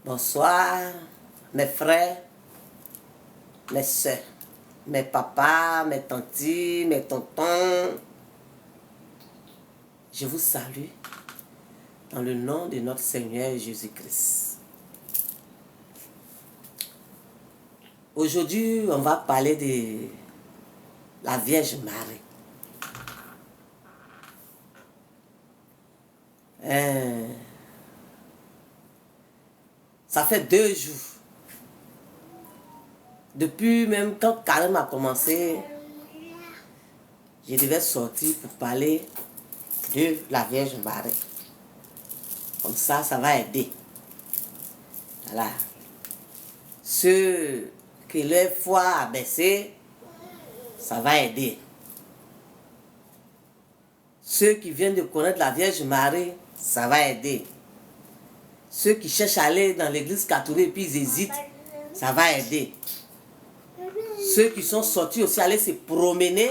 Bonsoir, mes frères, mes soeurs, mes papas, mes tantis, mes tontons. Je vous salue dans le nom de notre Seigneur Jésus-Christ. Aujourd'hui, on va parler de la Vierge Marie. Ça fait 2 jours. Depuis même quand Carême a commencé, je devais sortir pour parler de la Vierge Marie. Comme ça va aider. Voilà. Ceux qui leur foi a baissé, ça va aider. Ceux qui viennent de connaître la Vierge Marie, ça va aider. Ceux qui cherchent à aller dans l'église catholique et puis ils hésitent, ça va aider. Ceux qui sont sortis aussi aller se promener,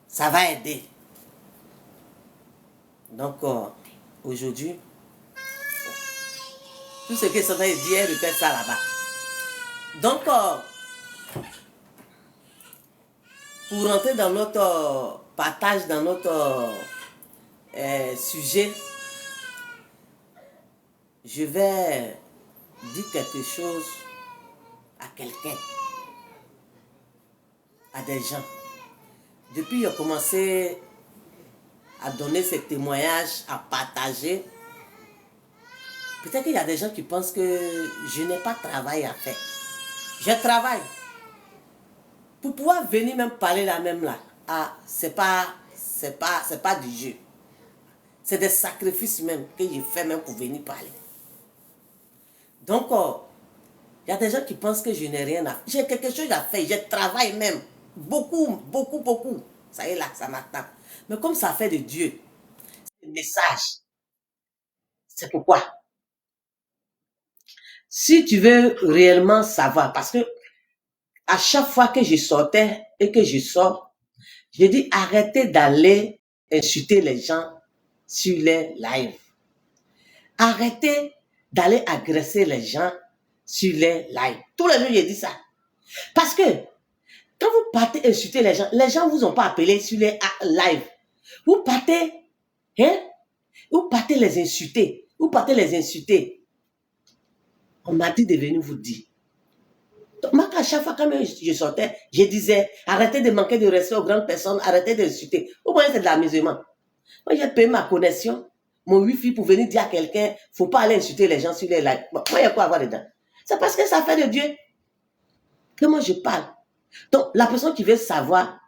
ça va aider. Donc, aujourd'hui, tout ce que ça va dire, répète ça là-bas. Donc, pour rentrer dans notre partage, dans notre sujet, je vais dire quelque chose à quelqu'un, à des gens. Depuis que j'ai commencé à donner ces témoignages, à partager, peut-être qu'il y a des gens qui pensent que je n'ai pas de travail à faire. Je travaille. Pour pouvoir venir même parler là même là, c'est pas du jeu. C'est des sacrifices même que je fais même pour venir parler. Donc, il y a des gens qui pensent que je n'ai rien à faire. J'ai quelque chose à faire, je travaille même. Beaucoup. Ça y est là, ça m'attend. Mais comme ça fait de Dieu, c'est le message. C'est pourquoi. Si tu veux réellement savoir, parce que à chaque fois que je sortais et que je sors, je dis arrêtez d'aller insulter les gens sur les lives. Arrêtez d'aller agresser les gens sur les lives. Tous les jours, je dis ça. Parce que quand vous partez insulter les gens vous ont pas appelé sur les lives. Vous partez les insulter. On m'a dit de venir vous dire. Donc, moi, à chaque fois quand je sortais, je disais, arrêtez de manquer de respect aux grandes personnes, arrêtez d'insulter. Au moins, c'est de l'amusement. Moi, j'ai payé ma connexion, mon wifi pour venir dire à quelqu'un, il ne faut pas aller insulter les gens sur les lives. Moi, il y a quoi à voir dedans? C'est parce que ça fait de Dieu que moi, je parle. Donc, la personne qui veut savoir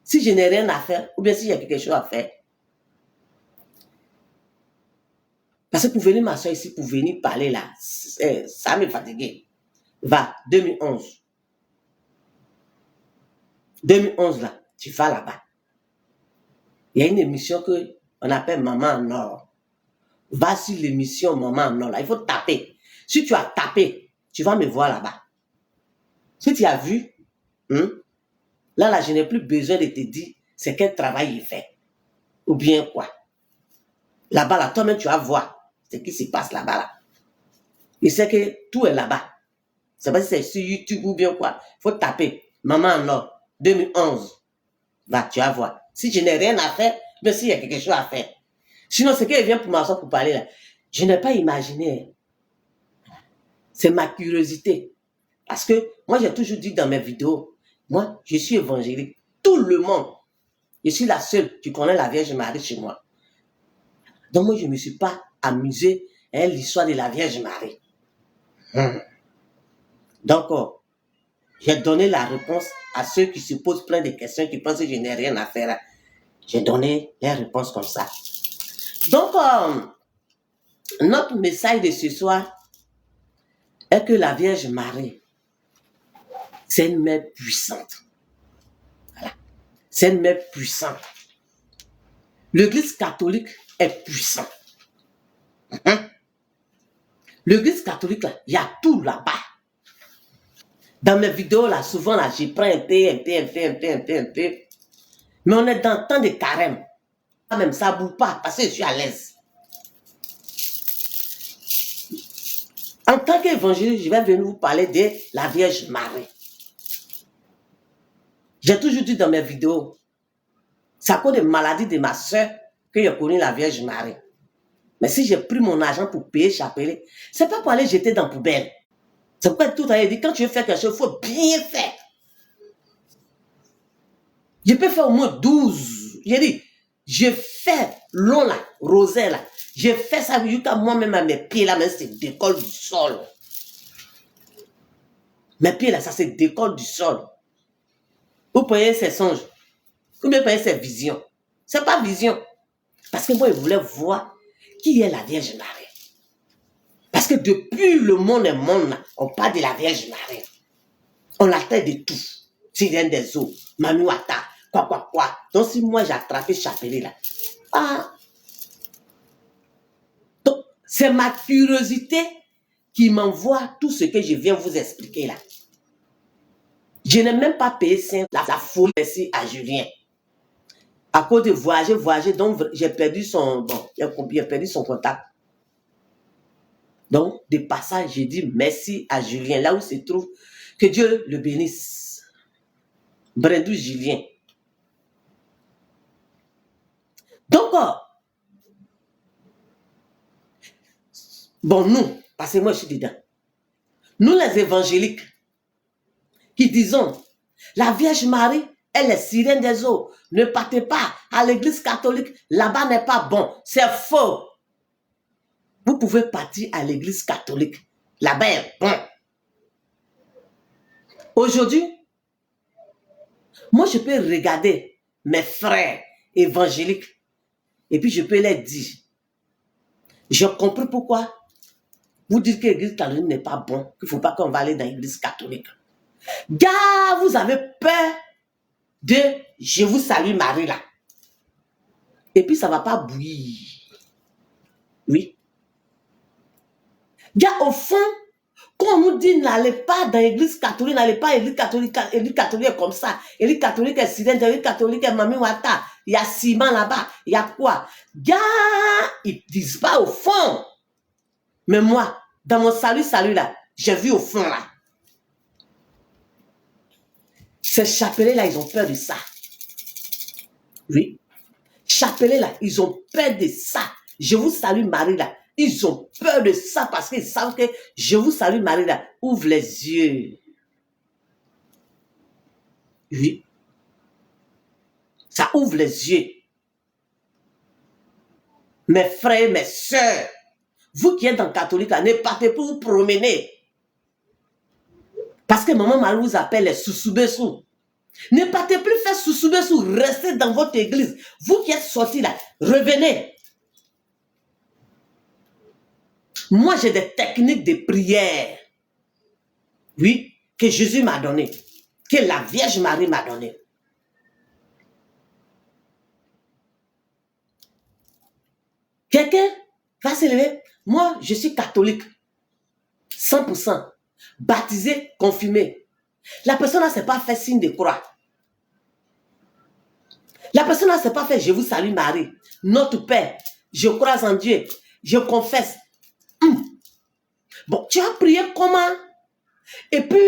si je n'ai rien à faire ou bien si j'ai quelque chose à faire. Parce que pour venir m'asseoir ici, pour venir parler là, ça me fatigue. Va, 2011. 2011 là, tu vas là-bas. Il y a une émission qu'on appelle Maman en or. Va sur l'émission Maman en or là, il faut taper. Si tu as tapé, tu vas me voir là-bas. Si tu as vu, là, je n'ai plus besoin de te dire c'est quel travail il fait. Ou bien quoi. Là-bas, là, toi-même, tu vas voir ce qui se passe là-bas. Là. Il sait que tout est là-bas. C'est pas si c'est sur YouTube ou bien quoi. Il faut taper Maman en or, 2011. Va, tu vas voir. Si je n'ai rien à faire, mais s'il y a quelque chose à faire. Sinon, c'est qu'elle vient pour m'asseoir pour parler là. Je n'ai pas imaginé. C'est ma curiosité. Parce que moi, j'ai toujours dit dans mes vidéos, moi, je suis évangélique. Tout le monde, je suis la seule qui connaît la Vierge Marie chez moi. Donc, moi, je ne me suis pas amusé à l'histoire de la Vierge Marie. Donc, j'ai donné la réponse à ceux qui se posent plein de questions, qui pensent que je n'ai rien à faire. J'ai donné les réponses comme ça. Donc, notre message de ce soir est que la Vierge Marie, c'est une mère puissante. Voilà. C'est une mère puissante. L'Église catholique est puissante. L'Église catholique, là, il y a tout là-bas. Dans mes vidéos, là, souvent, là, je prends un peu. Mais on est dans le temps de carême. Même ça ne bouge pas parce que je suis à l'aise. En tant qu'évangéliste, je vais venir vous parler de la Vierge Marie. J'ai toujours dit dans mes vidéos, c'est à cause des maladies de ma soeur que j'ai connu la Vierge Marie. Mais si j'ai pris mon argent pour payer chapelet, c'est pas pour aller jeter dans la poubelle. C'est pourquoi tout à l'heure dit, quand tu veux faire quelque chose, il faut bien faire. Je peux faire au moins 12. J'ai dit, je fais long là, rosaire là. Je fais ça jusqu'à moi-même à mes pieds là, mais c'est décolle du sol. Mes pieds là, ça se décolle du sol. Vous prenez ces songes. Vous prenez ces visions. C'est pas vision. Parce que moi, je voulais voir qui est la Vierge Marie. Parce que depuis le monde est monde, là, on parle de la Vierge Marie. On la traite de tout. Sirène des eaux, Manuata, quoi. Donc si moi j'ai attrapé chapelet là, donc c'est ma curiosité qui m'envoie tout ce que je viens vous expliquer là. Je n'ai même pas payé la folie ici à Julien. À cause de voyager, donc j'ai perdu son contact. Donc, de passage, j'ai dit merci à Julien, là où se trouve, que Dieu le bénisse. Brendou Julien. Donc, bon, nous, parce que moi je suis dedans, nous les évangéliques, qui disons, la Vierge Marie, elle est sirène des eaux. Ne partez pas à l'église catholique, là-bas n'est pas bon. C'est faux. Vous pouvez partir à l'église catholique, là-bas est bon. Aujourd'hui, moi je peux regarder mes frères évangéliques et puis je peux leur dire, j'ai compris pourquoi vous dites que l'église catholique n'est pas bon, qu'il ne faut pas qu'on va aller dans l'église catholique. Gars, vous avez peur de je vous salue Marie là. Et puis ça ne va pas bouillir. Oui. Gars, au fond, quand on nous dit n'allez pas dans l'église catholique, n'allez pas à l'église catholique est comme ça. L'église catholique est sirène, l'église catholique est Mami Wata. Il y a ciment là-bas. Il y a quoi? Gars, ils ne disent pas au fond. Mais moi, dans mon salut là, j'ai vu au fond là. Ces chapelets là, ils ont peur de ça. Oui. Chapelets là, ils ont peur de ça. Je vous salue Marie là. Ils ont peur de ça parce qu'ils savent que je vous salue Marie là. Ouvre les yeux. Oui. Ça ouvre les yeux. Mes frères, mes soeurs, vous qui êtes dans le catholique là, ne partez pas vous promener. Parce que maman Marie vous appelle les sous-sous-bessous. Ne partez plus faire sous-sous-bessous. Restez dans votre église. Vous qui êtes sortis là, revenez. Moi, j'ai des techniques de prière. Oui, que Jésus m'a donné. Que la Vierge Marie m'a donné. Quelqu'un va se lever. Moi, je suis catholique. 100%. Baptisé, confirmé. La personne ne s'est pas fait signe de croix. La personne ne s'est pas fait je vous salue Marie. Notre Père, je crois en Dieu. Je confesse. Bon, tu as prié comment? Et puis,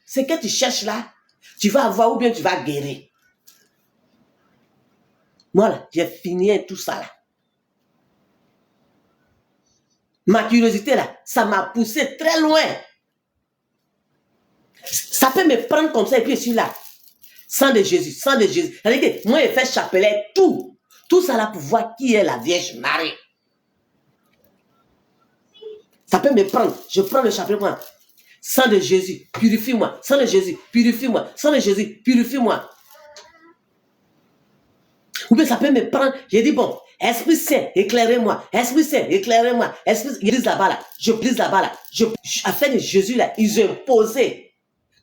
ce que tu cherches là, tu vas avoir ou bien tu vas guérir. Voilà, j'ai fini tout ça là. Ma curiosité là, ça m'a poussé très loin. Ça peut me prendre comme ça et puis je suis là. Sang de Jésus, sang de Jésus. C'est-à-dire que moi, je fais chapelet, tout. Tout ça là pour voir qui est la Vierge Marie. Ça peut me prendre. Je prends le chapelet, moi. Sang de Jésus, purifie-moi. Sang de Jésus, purifie-moi. Sang de Jésus, purifie-moi. Ou bien ça peut me prendre. J'ai dit, bon, Esprit Saint, éclairez-moi. Esprit Saint, éclairez-moi. Esprit, ils disent là-bas, là. Je brise là-bas, là. Afin de Jésus, là, ils ont imposé.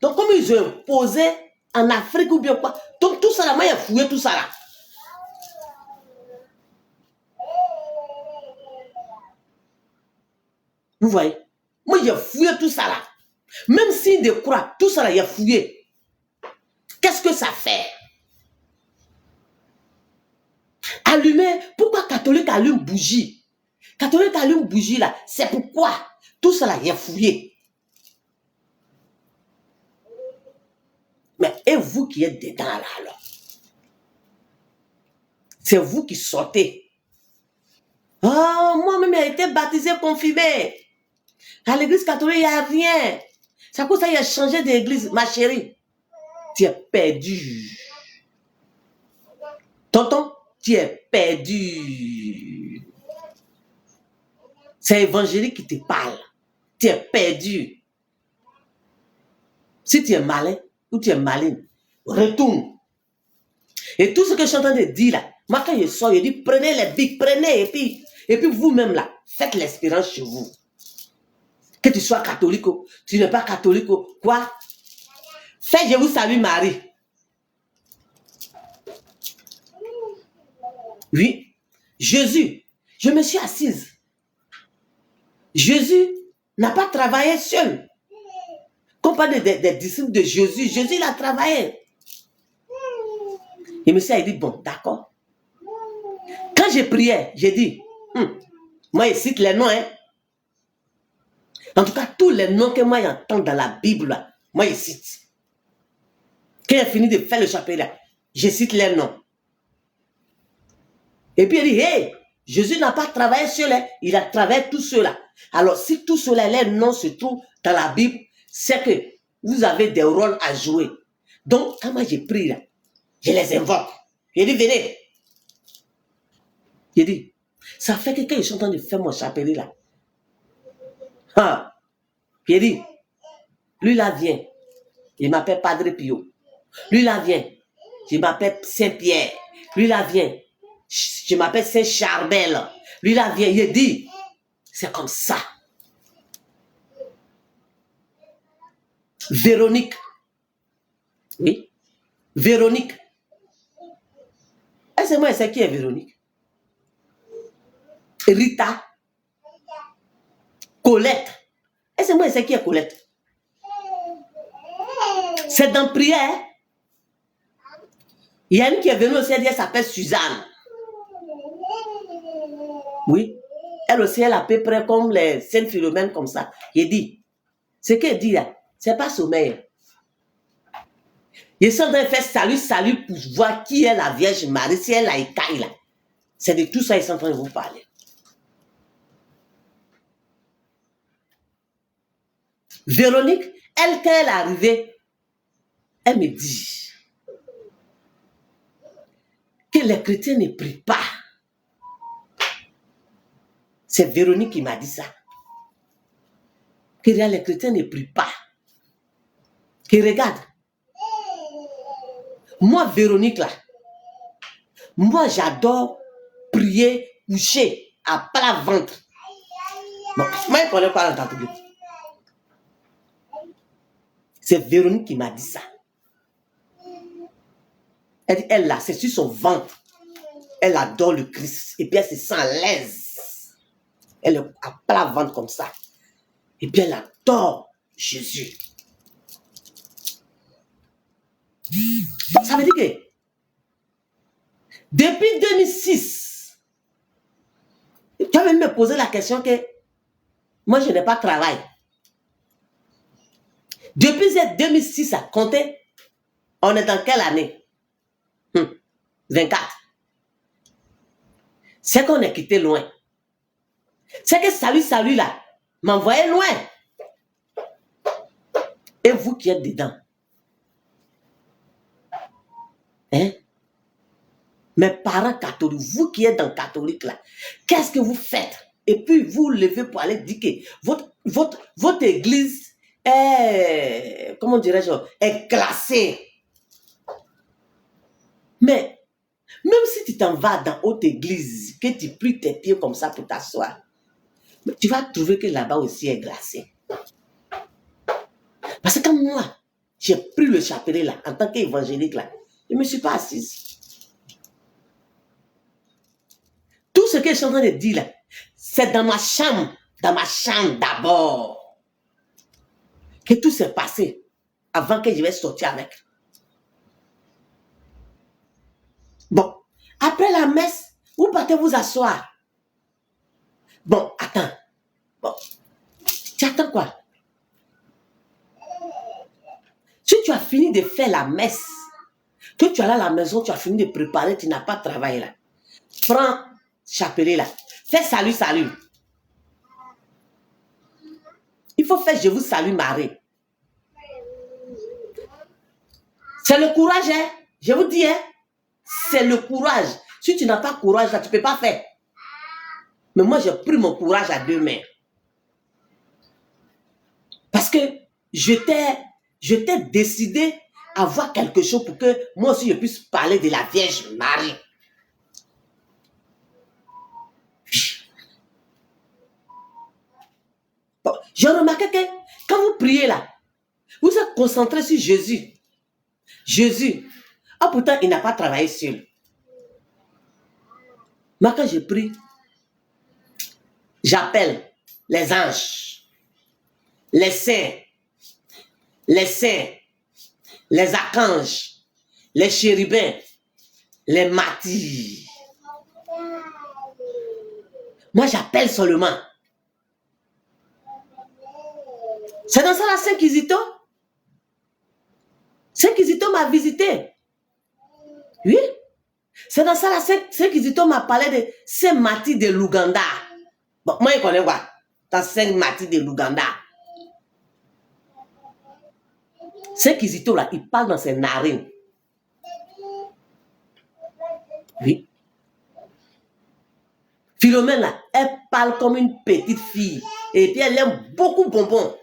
Donc, comme ils ont imposé en Afrique ou bien quoi. Donc, tout ça là, moi, j'ai fouillé tout ça là. Vous voyez? Moi, j'ai fouillé tout ça là. Même s'il de croix, tout ça là, j'ai fouillé. Qu'est-ce que ça fait? Allumer, pourquoi catholique allume bougie? Catholique allume bougie là, c'est pourquoi? Tout cela, il est fouillé. Mais et vous qui êtes dedans là alors? C'est vous qui sortez. Oh, moi-même, j'ai été baptisé, confirmé. À l'église catholique, il n'y a rien. C'est à cause ça qu'il a changé d'église, ma chérie. Tu es perdu. Tonton, tu es perdu. C'est évangélique qui te parle. Tu es perdu. Si tu es malin ou tu es maligne, retourne. Et tout ce que je suis en train de dire là, moi quand je sors, je dis prenez les bics, prenez, et puis vous-même là, faites l'expérience chez vous. Que tu sois catholique, tu n'es pas catholique, quoi? Fais je vous salue Marie. Oui, Jésus, je me suis assise. Jésus n'a pas travaillé seul. Comme pas des disciples de Jésus, Jésus il a travaillé. Et monsieur a dit, bon, d'accord. Quand j'ai prié, j'ai dit, moi je cite les noms, hein. En tout cas, tous les noms que moi j'entends dans la Bible, là, moi je cite. Quand j'ai fini de faire le chapelet, là, je cite les noms. Et puis il dit, hey, Jésus n'a pas travaillé seul, hein, il a travaillé tout seul. Alors si tout cela, les noms se trouvent dans la Bible, c'est que vous avez des rôles à jouer. Donc, quand moi j'ai pris là, je les invoque. J'ai dit, venez. J'ai dit, ça fait que quand je suis en train de faire mon chapelet là, j'ai dit, lui là vient, il m'appelle Padre Pio. Lui là vient, je m'appelle Saint-Pierre. Lui là vient, je m'appelle Saint-Charbel. Lui là vient, il dit, c'est comme ça. Véronique. Oui. Véronique. Est-ce que moi, c'est qui est Véronique? Rita. Colette. Est-ce que moi, c'est qui est Colette? C'est dans prière. Il y a une qui est venue aussi, elle s'appelle Suzanne. Oui. Elle aussi, elle est à peu près comme les Sainte Philomène comme ça. Il dit, ce qu'elle dit là, c'est pas sommeil. Ils sont en train de faire salut pour voir qui est la Vierge Marie, si elle a écaille là. C'est de tout ça qu'ils sont en train de vous parler. Véronique, elle, quand elle est arrivée, elle me dit que les chrétiens ne prient pas. C'est Véronique qui m'a dit ça. Que les chrétiens ne prient pas. Que regarde. Moi, Véronique, là, moi, j'adore prier, coucher à plat ventre. Bon, moi, je ne connais pas l'entendre. C'est Véronique qui m'a dit ça. Elle dit, elle là, c'est sur son ventre. Elle adore le Christ. Et puis, elle se sent à l'aise. Elle est à plat ventre comme ça. Et puis, elle adore Jésus. Ça veut dire que depuis 2006, tu as même me posé la question que moi, je n'ai pas de travail. Depuis 2006 à compter, on est dans quelle année? 24. C'est qu'on est quitté loin. C'est que salut là, m'envoyait loin. Et vous qui êtes dedans, hein? Mes parents catholiques, vous qui êtes dans le catholique là, qu'est-ce que vous faites? Et puis vous levez pour aller dire que votre église est, comment dirais-je, est classée. Mais même si tu t'en vas dans haute église, que tu plies tes pieds comme ça pour t'asseoir, tu vas trouver que là-bas aussi est glacé. Parce que quand moi, j'ai pris le chapelet là, en tant qu'évangélique là, je ne me suis pas assise. Tout ce que je suis en train de dire là, c'est dans ma chambre d'abord, que tout s'est passé avant que je vais sortir avec. Bon, après la messe, vous partez vous asseoir. Bon, attends. Bon, Tu attends quoi? Si tu as fini de faire la messe, que tu es là à la maison, tu as fini de préparer, tu n'as pas travaillé là. Prends chapelet là. Fais salut, salut. Il faut faire je vous salue Marie. C'est le courage, hein. Je vous dis, hein. C'est le courage. Si tu n'as pas courage là, tu ne peux pas faire. Mais moi, j'ai pris mon courage à deux mains. Parce que j'étais décidé à voir quelque chose pour que moi aussi je puisse parler de la Vierge Marie. Bon, j'ai remarqué que quand vous priez là, vous êtes concentré sur Jésus. Jésus. Ah, pourtant, il n'a pas travaillé seul. Moi, quand je prie, j'appelle les anges, les saints, les archanges, les chérubins, les martyrs. Moi, j'appelle seulement. C'est dans ça la Saint Kizito. Saint Kizito m'a visité. Oui. C'est dans ça la Saint Kizito m'a parlé de Saint Martyr de l'Ouganda. Bon, moi, je connais quoi? Dans Saint Martyr de l'Ouganda. Saint Kizito, là, il parle dans ses narines. Oui. Philomène, là, elle parle comme une petite fille. Et puis, elle aime beaucoup bonbons.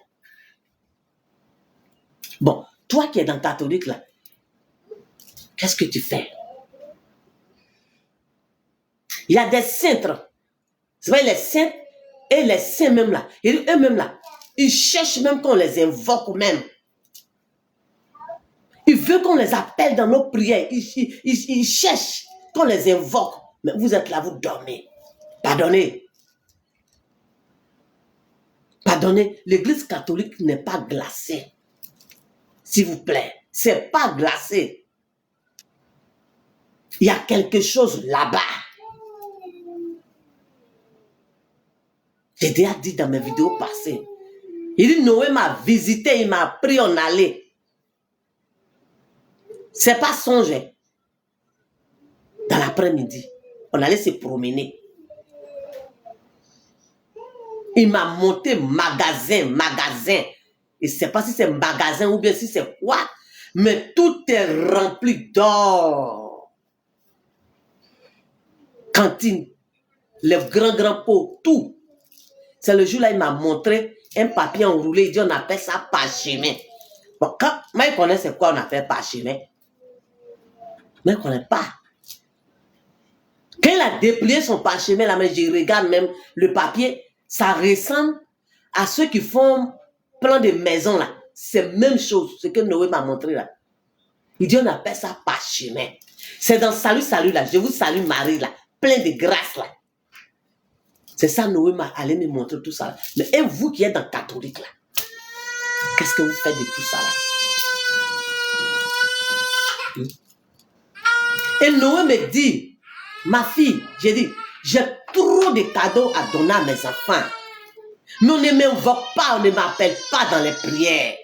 Bon, toi qui es dans le catholique, là, qu'est-ce que tu fais? Il y a des cintres. C'est vrai, les saints et les saints même là. Et eux-mêmes là, ils cherchent même qu'on les invoque même. Ils veulent qu'on les appelle dans nos prières. Ils cherchent qu'on les invoque. Mais vous êtes là, vous dormez. Pardonnez. Pardonnez. L'église catholique n'est pas glacée. S'il vous plaît. C'est pas glacé. Il y a quelque chose là-bas. J'ai déjà dit dans mes vidéos passées. Il dit Noé m'a visité, il m'a appris en aller. C'est pas songer. Dans l'après-midi, on allait se promener. Il m'a monté magasin. Et je ne sais pas si c'est magasin ou bien si c'est quoi, mais tout est rempli d'or. Cantine, les grands pots, tout. C'est le jour-là, il m'a montré un papier enroulé. Il dit, on appelle ça parchemin. Bon, quand moi, je connais c'est quoi on appelle parchemin. Mais je ne connais pas. Quand il a déplié son parchemin, là, mais je regarde même le papier, ça ressemble à ceux qui font plein de maisons, là. C'est la même chose, ce que Noé m'a montré, là. Il dit, on appelle ça parchemin. C'est dans salut, là. Je vous salue, Marie, là. Plein de grâce, là. C'est ça, Noé m'a allé me montrer tout ça. Là. Mais et vous qui êtes dans le catholique, là, qu'est-ce que vous faites de tout ça, là? Et Noé me dit, ma fille, j'ai dit, j'ai trop de cadeaux à donner à mes enfants. Mais on ne m'invoque pas, on ne m'appelle pas dans les prières.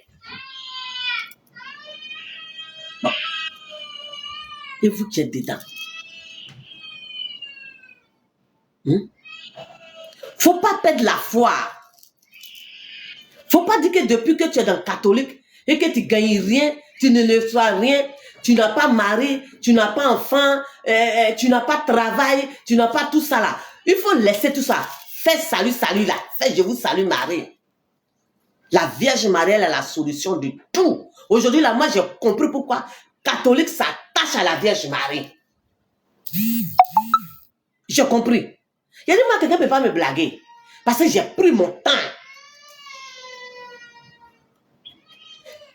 Bon. Et vous qui êtes dedans? Faut pas perdre la foi. Faut pas dire que depuis que tu es dans le catholique et que tu gagnes rien, tu ne reçois rien, tu n'as pas mari, tu n'as pas enfant, tu n'as pas de travail, tu n'as pas tout ça là. Il faut laisser tout ça. Fais salut là. Fais je vous salue Marie. La Vierge Marie, elle a la solution de tout. Aujourd'hui là, moi j'ai compris pourquoi catholique s'attache à la Vierge Marie. J'ai compris. Il y a des gens quelqu'un ne peut pas me blaguer. Parce que j'ai pris mon temps.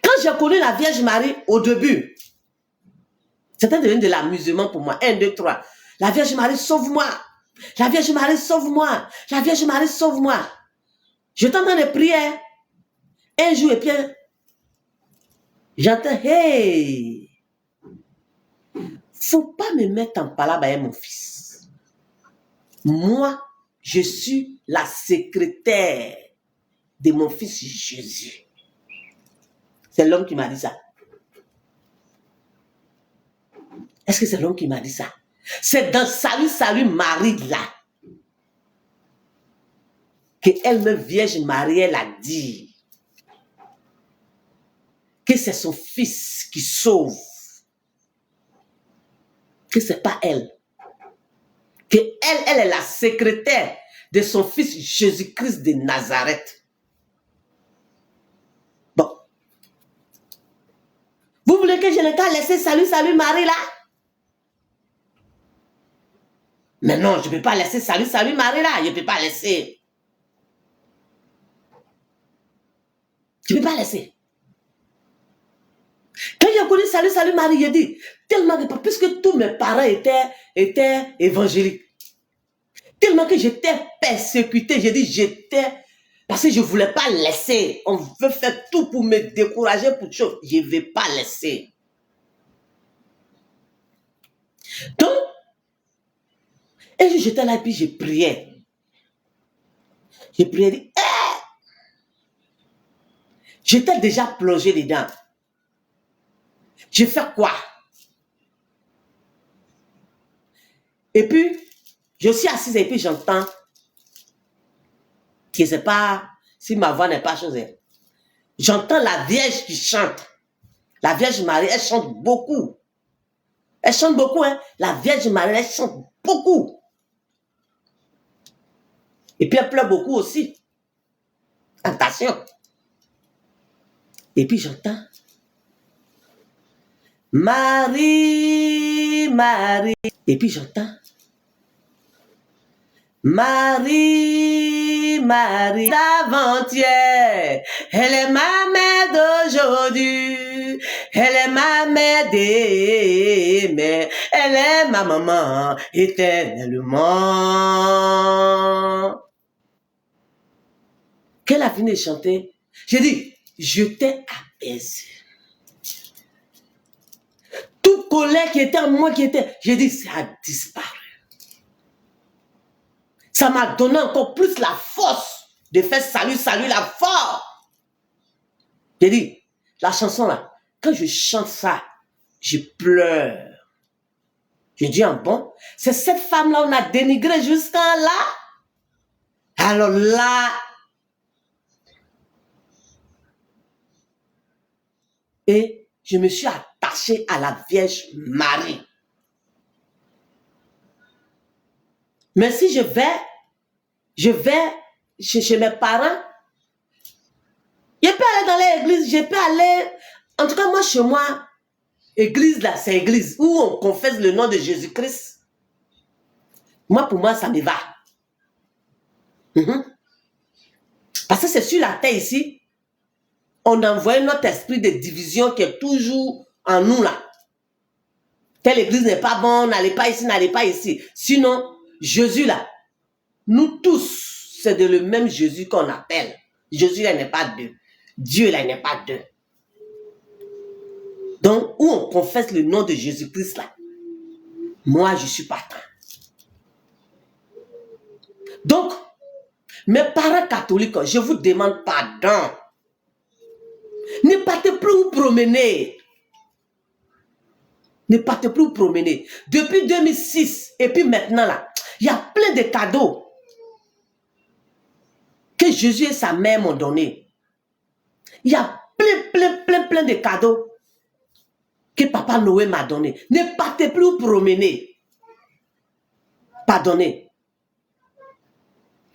Quand j'ai connu la Vierge Marie au début, c'était devenu de l'amusement pour moi. 1, 2, 3. La Vierge Marie, sauve-moi. La Vierge Marie, sauve-moi. La Vierge Marie, sauve-moi. Je t'entends de prier. Un jour, et puis, j'entends, hey, faut pas me mettre en palabre avec mon fils. Moi, je suis la secrétaire de mon fils Jésus. C'est l'homme qui m'a dit ça. Est-ce que c'est l'homme qui m'a dit ça? C'est dans Salut, Salut Marie là que elle-même Vierge Marie, elle a dit que c'est son fils qui sauve. Que c'est pas elle. Que elle est la secrétaire de son fils Jésus-Christ de Nazareth. Bon. Vous voulez que je n'ai qu'à laisser Salut, Salut Marie là? Mais non, je ne peux pas laisser Salut, Salut Marie là. Je ne peux pas laisser. Je ne peux pas laisser. Quand j'ai connu Salut, Salut Marie, j'ai dit, tellement que, puisque tous mes parents étaient évangéliques, tellement que j'étais persécuté, j'ai dit, parce que je ne voulais pas laisser. On veut faire tout pour me décourager pour chose. Je ne vais pas laisser. Donc, et j'étais là et puis je priais. Je priais, dit, j'étais déjà plongé dedans. Je fais quoi? Et puis, je suis assise et puis j'entends que c'est pas, si ma voix n'est pas chose. J'entends la Vierge qui chante. La Vierge Marie, elle chante beaucoup. Elle chante beaucoup, hein. La Vierge Marie, elle chante beaucoup. Et puis elle pleure beaucoup aussi. Attention. Et puis j'entends Marie, Marie. Et puis j'entends Marie, Marie d'avant-hier. Elle est ma mère d'aujourd'hui. Elle est ma mère d'aimer. Elle est ma maman éternellement. Qu'elle a fini de chanter, j'ai dit, je t'ai apaisé. Toute colère qui était en moi, j'ai dit, ça a disparu. Ça m'a donné encore plus la force de faire Salut, Salut, la force. J'ai dit, la chanson là, quand je chante ça, je pleure. Je dis, ah bon, c'est cette femme-là, on a dénigré jusqu'à là. Alors là, et je me suis attachée à la Vierge Marie. Mais si je vais chez mes parents, je peux aller dans l'église, je peux aller, en tout cas moi chez moi, église là, c'est église où on confesse le nom de Jésus-Christ. Moi, pour moi, ça me va. Parce que c'est sur la terre ici, on envoie notre esprit de division qui est toujours en nous là. Telle église n'est pas bonne, n'allez pas ici, n'allez pas ici. Sinon, Jésus là, nous tous, c'est de le même Jésus qu'on appelle. Jésus là n'est pas deux. Dieu là n'est pas deux. Donc, où on confesse le nom de Jésus-Christ là, moi je suis partant. Donc, mes parents catholiques, je vous demande pardon. Ne partez plus vous promener. Ne partez plus vous promener. Depuis 2006, et puis maintenant là, il y a plein de cadeaux que Jésus et sa mère m'ont donné. Il y a plein de cadeaux que Papa Noé m'a donné. Ne partez plus vous promener. Pardonnez.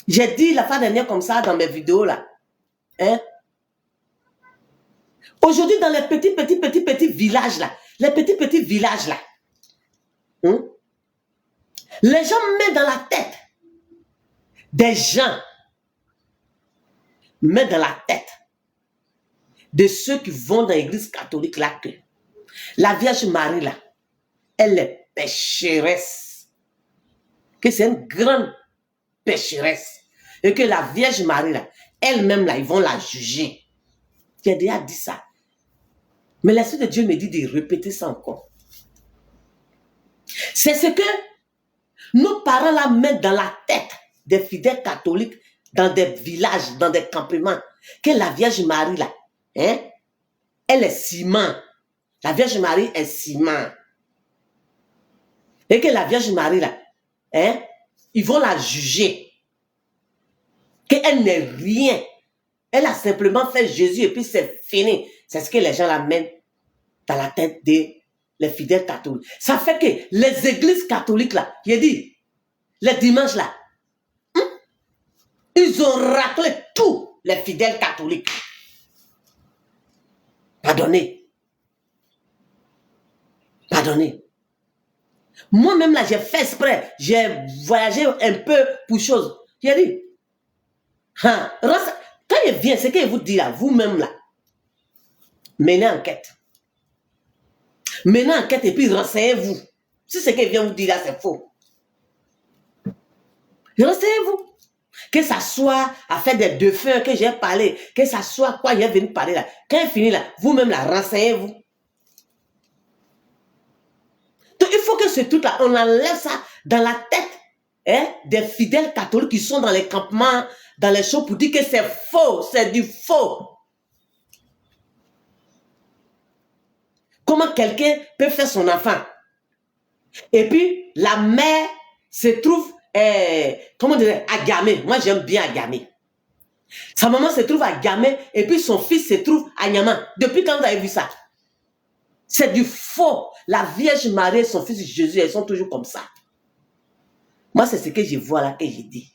J'ai dit la fois dernière comme ça dans mes vidéos là. Hein? Aujourd'hui, dans les petits villages là, les petits villages là, les gens mettent dans la tête des gens, mettent dans la tête de ceux qui vont dans l'église catholique là que la Vierge Marie là, elle est pécheresse, que c'est une grande pécheresse et que la Vierge Marie là, elle-même là, ils vont la juger. J'ai déjà dit ça. Mais l'Esprit de Dieu me dit de répéter ça encore. C'est ce que nos parents là mettent dans la tête des fidèles catholiques dans des villages, dans des campements. que la Vierge Marie, là, hein, elle est ciment. La Vierge Marie est ciment. Et que la Vierge Marie, là, hein, ils vont la juger. Qu'elle n'est rien. Elle a simplement fait Jésus et puis c'est fini. C'est ce que les gens l'amènent dans la tête des fidèles catholiques. Ça fait que les églises catholiques, là, j'ai dit, les dimanches, là, ils ont raclé tous les fidèles catholiques. Pardonnez. Pardonnez. Moi-même, là, j'ai fait exprès. J'ai voyagé un peu pour chose. J'ai dit, hein, quand il vient, ce qu'il vous dit là, vous-même là, menez enquête. Menez enquête et puis renseignez-vous. Si ce qu'il vient vous dire là, c'est faux. Renseignez-vous. Que ça soit à faire des défunts que j'ai parlé, que ça soit quoi il est venu parler là. Quand il finit là, vous-même là, renseignez-vous. Donc il faut que ce truc-là, on enlève ça dans la tête hein, des fidèles catholiques qui sont dans les campements, dans les shows pour dire que c'est faux, c'est du faux. Comment quelqu'un peut faire son enfant? Et puis la mère se trouve, comment dire, à Gamé. Moi j'aime bien à Gamé. Sa maman se trouve à Gamé et puis son fils se trouve à Niama. Depuis quand vous avez vu ça? C'est du faux. La Vierge Marie et son fils Jésus, elles sont toujours comme ça. Moi, c'est ce que je vois là, que j'ai dit.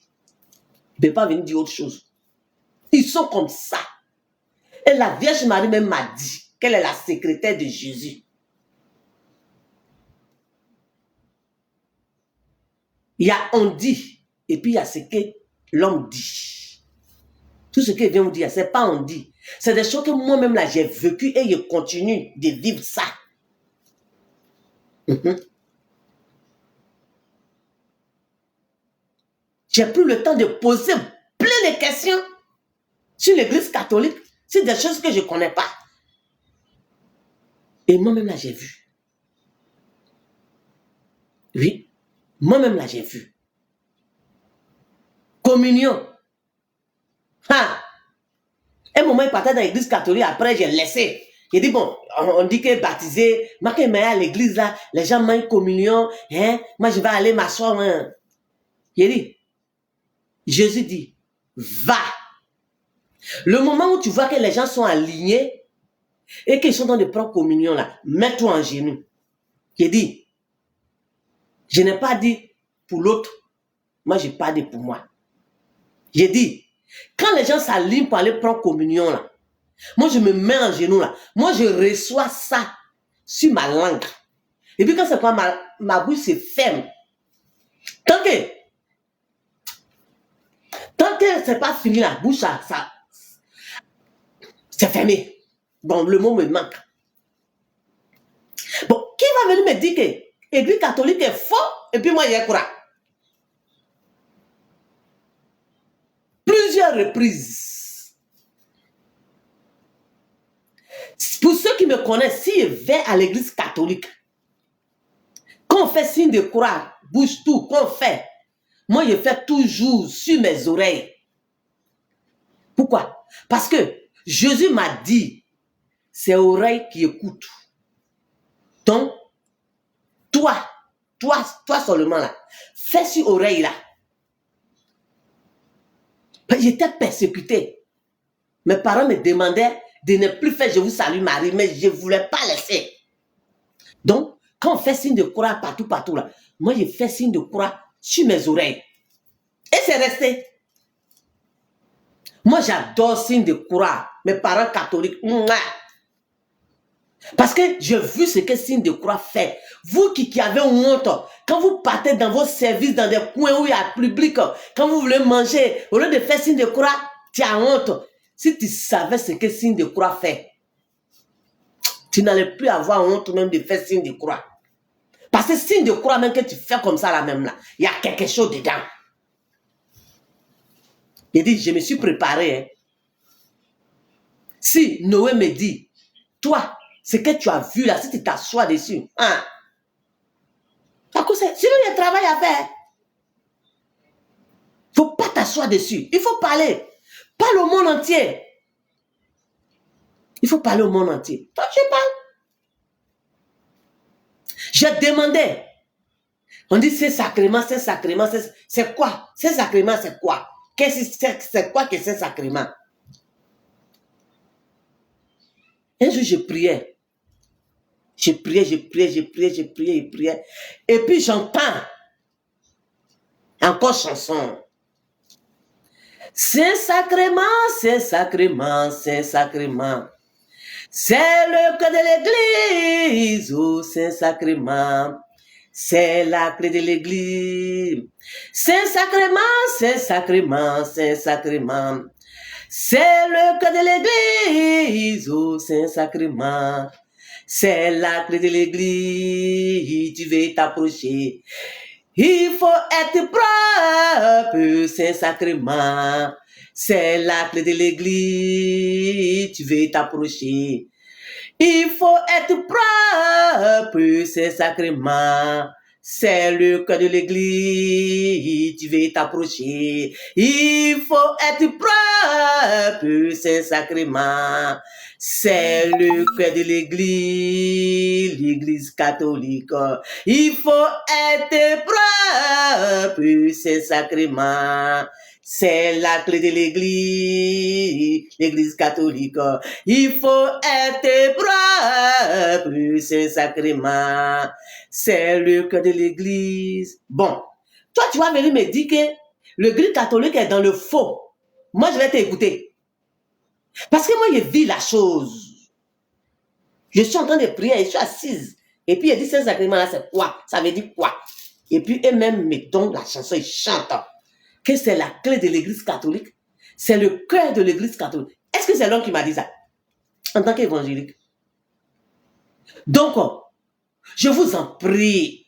Je ne peux pas venir dire autre chose. Ils sont comme ça. Et la Vierge Marie même m'a dit qu'elle est la secrétaire de Jésus. Il y a on dit, et puis il y a ce que l'homme dit. Tout ce qu'il vient vous dire, ce n'est pas on dit. C'est des choses que moi-même là, j'ai vécu et je continue de vivre ça. J'ai pris le temps de poser plein de questions sur l'église catholique, sur des choses que je ne connais pas. Et moi-même là, j'ai vu. Oui, moi-même là, j'ai vu. Communion. Ah. Un moment, il partait dans l'église catholique, après, j'ai laissé. J'ai dit, bon, on dit que baptisé, moi, quand il à l'église là, les gens mangent communion, hein, moi, je vais aller m'asseoir. Hein. J'ai dit, Jésus dit, va. Le moment où tu vois que les gens sont alignés et qu'ils sont dans de prendre communion là, mets-toi en genoux. J'ai dit, je n'ai pas dit pour l'autre, moi, je pas dit pour moi. J'ai dit, quand les gens s'alignent pour aller prendre communion là, moi, je me mets en genoux là. Moi, je reçois ça sur ma langue. Et puis, quand c'est quoi, ma bouche se ferme. Tant que c'est pas fini, la bouche, ça c'est fermé. Bon, le mot me manque. Bon, qui va venir me dire que l'église catholique est faux et puis moi, il y a quoi? Plusieurs reprises. Pour ceux qui me connaissent, si je vais à l'église catholique, quand on fait signe de croix, bouge tout, qu'on fait, moi je fais toujours sur mes oreilles. Pourquoi? Parce que Jésus m'a dit, c'est oreilles qui écoutent. Donc, toi seulement là, fais sur oreille là. J'étais persécuté. Mes parents me demandaient de ne plus faire je vous salue Marie, mais je ne voulais pas laisser. Donc, quand on fait signe de croix partout là, moi je fais signe de croix sur mes oreilles. Et c'est resté. Moi j'adore signe de croix. Mes parents catholiques. Parce que j'ai vu ce que signe de croix fait. Vous qui avez honte, quand vous partez dans vos services, dans des coins où il y a public, quand vous voulez manger, au lieu de faire signe de croix, tu as honte. Si tu savais ce que signe de croix fait, tu n'allais plus avoir honte même de faire signe de croix. Parce que signe de croix, même que tu fais comme ça là même là, il y a quelque chose dedans. Il dit, je me suis préparé. Hein. Si Noé me dit, toi, ce que tu as vu là, si tu t'assois dessus, hein, sinon il y a travail à faire. Il ne faut pas t'asseoir dessus. Il faut parler. Parle au monde entier. Il faut parler au monde entier. Toi, je parle. Je demandais. On dit c'est sacrement, c'est quoi? C'est sacrement, c'est quoi? C'est quoi que c'est sacrement? Un jour, je priais. Je priais. Et puis j'entends encore chanson. Saint-Sacrement. C'est le cœur de l'église, oh Saint-Sacrement. C'est la clé de l'église. Saint-Sacrement. C'est le cœur de l'église, oh Saint-Sacrement. C'est la clé de l'église, tu veux t'approcher. Il faut être propre, Saint-Sacrement. C'est la clé de l'église, tu veux t'approcher. Il faut être propre, Saint-Sacrement. C'est le cœur de l'église, tu veux t'approcher. Il faut être propre, Saint-Sacrement. C'est le cœur de l'église catholique. Il faut être propre, Saint-Sacrement. C'est la clé de l'église catholique. Il faut être propre, Saint-Sacrement. C'est le cœur de l'église. Bon, toi, tu vas venir me dire que l'église catholique est dans le faux. Moi, je vais t'écouter. Parce que moi, je vis la chose. Je suis en train de prier, je suis assise. Et puis, il dit, Saint-Sacrement, là, c'est quoi? Ça veut dire quoi? Et puis, eux-mêmes mettons la chanson, ils chantent. Que c'est la clé de l'église catholique. C'est le cœur de l'église catholique. Est-ce que c'est l'homme qui m'a dit ça? En tant qu'évangélique. Donc, je vous en prie.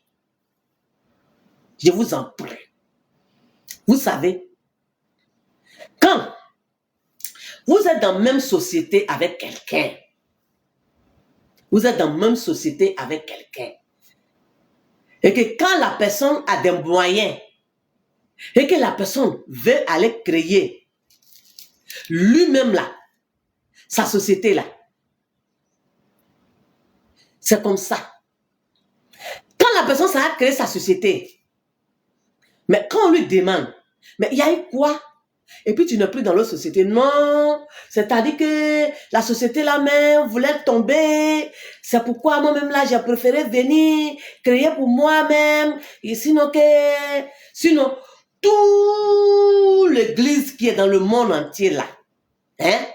Je vous en prie. Vous savez, quand vous êtes dans la même société avec quelqu'un, et que quand la personne a des moyens, et que la personne veut aller créer lui-même là, sa société là, c'est comme ça. Quand la personne ça a créé sa société, mais quand on lui demande, mais il y a eu quoi? Et puis tu n'es plus dans l'autre société. Non, c'est-à-dire que la société là-même voulait tomber. C'est pourquoi moi-même là, j'ai préféré venir créer pour moi-même. Et sinon, toute l'église qui est dans le monde entier là, hein,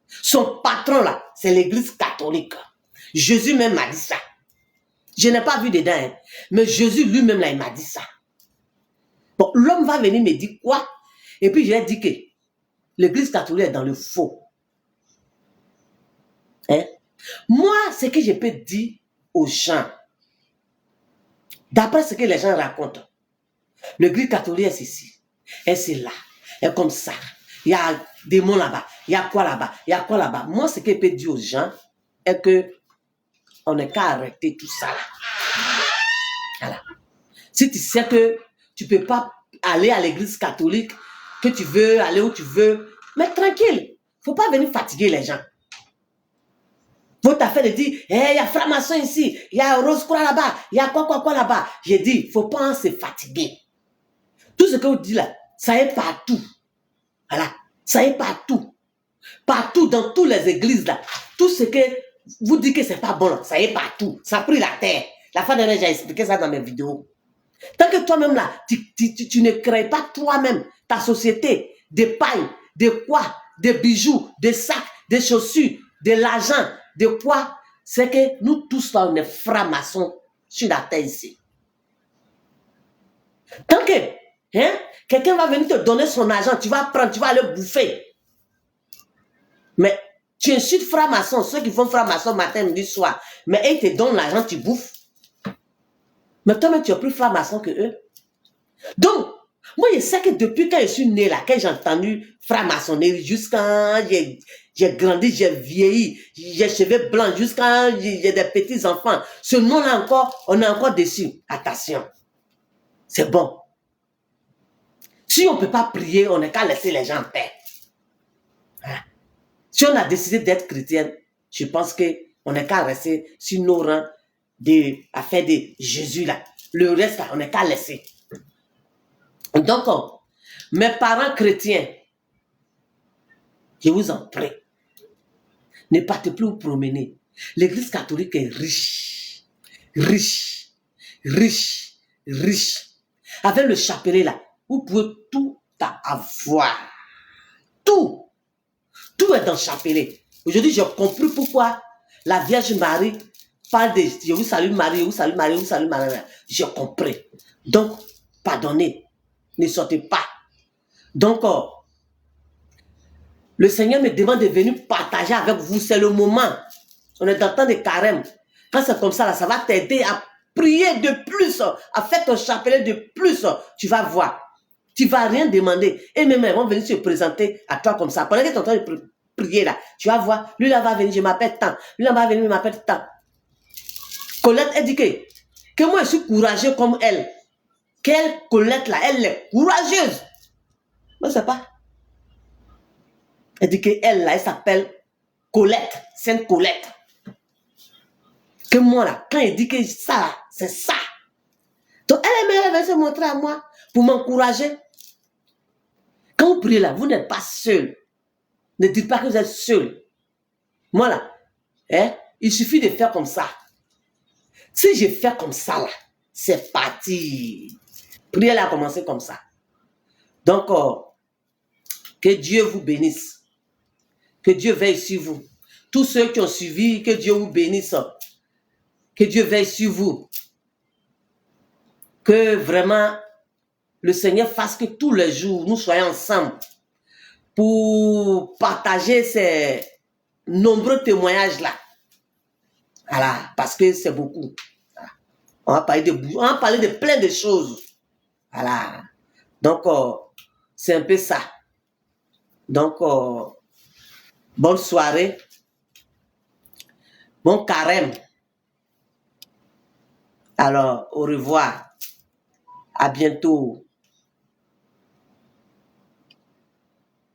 son patron là, c'est l'église catholique. Jésus même m'a dit ça. Je n'ai pas vu dedans, hein, mais Jésus lui-même là, il m'a dit ça. Bon, l'homme va venir me dire quoi? Et puis, je lui ai dit que l'église catholique est dans le faux. Hein? Moi, ce que je peux dire aux gens, d'après ce que les gens racontent, l'église catholique est ici, et c'est là, et comme ça. Il y a des mots là-bas, il y a quoi là-bas, il y a quoi là-bas. Moi, ce que je peux dire aux gens est que on n'est qu'à arrêter tout ça là. Voilà. Si tu sais que tu ne peux pas aller à l'église catholique, que tu veux aller où tu veux, mais tranquille. Il ne faut pas venir fatiguer les gens. Votre affaire de dire, il y a franc-maçon ici, il y a Rose-Croix là-bas, il y a quoi là-bas. J'ai dit, il ne faut pas se fatiguer. Tout ce que vous dites là, ça est partout. Voilà, ça est partout. Partout, dans toutes les églises là. Tout ce que vous dites que ce n'est pas bon là, ça est partout. Ça a pris la terre. La fois dernière, j'ai expliqué ça dans mes vidéos. Tant que toi-même là, tu ne crées pas toi-même ta société de paille, de quoi, de bijoux, de sacs, de chaussures, de l'argent, de quoi, c'est que nous tous là, on est francs-maçons sur la terre ici. Tant que hein, quelqu'un va venir te donner son argent, tu vas prendre, tu vas aller bouffer. Mais tu insultes francs-maçons, ceux qui font francs-maçons matin, midi, soir, mais ils te donnent l'argent, tu bouffes. Mais toi-même, tu es plus franc-maçon que eux. Donc, moi, je sais que depuis quand je suis né là, quand j'ai entendu franc-maçonnerie, jusqu'à j'ai grandi, j'ai vieilli, j'ai cheveux blancs, jusqu'à j'ai des petits enfants. Ce nom-là encore, on est encore dessus. Attention, c'est bon. Si on ne peut pas prier, on n'est qu'à laisser les gens en paix. Voilà. Si on a décidé d'être chrétienne, je pense qu'on n'est qu'à rester sur nos rangs à faire de Jésus là. Le reste là, on n'est qu'à laisser. Donc, mes parents chrétiens, je vous en prie, ne partez plus vous promener. L'église catholique est riche, riche, riche, riche. Avec le chapelet là, vous pouvez tout avoir. Tout. Tout est dans le chapelet. Aujourd'hui, j'ai compris pourquoi la Vierge Marie parle de je vous salue Marie, je vous salue Marie, je vous salue Marie. J'ai compris. Donc, pardonnez. Ne sortez pas. Donc, le Seigneur me demande de venir partager avec vous. C'est le moment. On est dans le temps de carême. Quand c'est comme ça, là, ça va t'aider à prier de plus, à faire ton chapelet de plus. Tu vas voir. Tu ne vas rien demander. Et même, ils vont venir se présenter à toi comme ça. Pendant que tu es en train de prier là, tu vas voir. Lui là va venir, je m'appelle tant. Lui là va venir, je m'appelle tant. Colette, elle dit que moi, je suis courageux comme elle. Quelle Colette là, elle est courageuse. Moi, je ne sais pas. Elle dit qu'elle là, elle s'appelle Colette, Sainte Colette. Que moi là, quand elle dit que ça, c'est ça. Donc elle va se montrer à moi pour m'encourager. Quand vous priez là, vous n'êtes pas seul. Ne dites pas que vous êtes seul. Moi là, il suffit de faire comme ça. Si je fais comme ça là, c'est parti. Prière là a commencé comme ça. Donc, que Dieu vous bénisse. Que Dieu veille sur vous. Tous ceux qui ont suivi, que Dieu vous bénisse. Que Dieu veille sur vous. Que vraiment le Seigneur fasse que tous les jours, nous soyons ensemble pour partager ces nombreux témoignages-là. Voilà, parce que c'est beaucoup. Voilà. On va parler de plein de choses. Voilà. Donc, c'est un peu ça. Donc, bonne soirée. Bon carême. Alors, au revoir. À bientôt.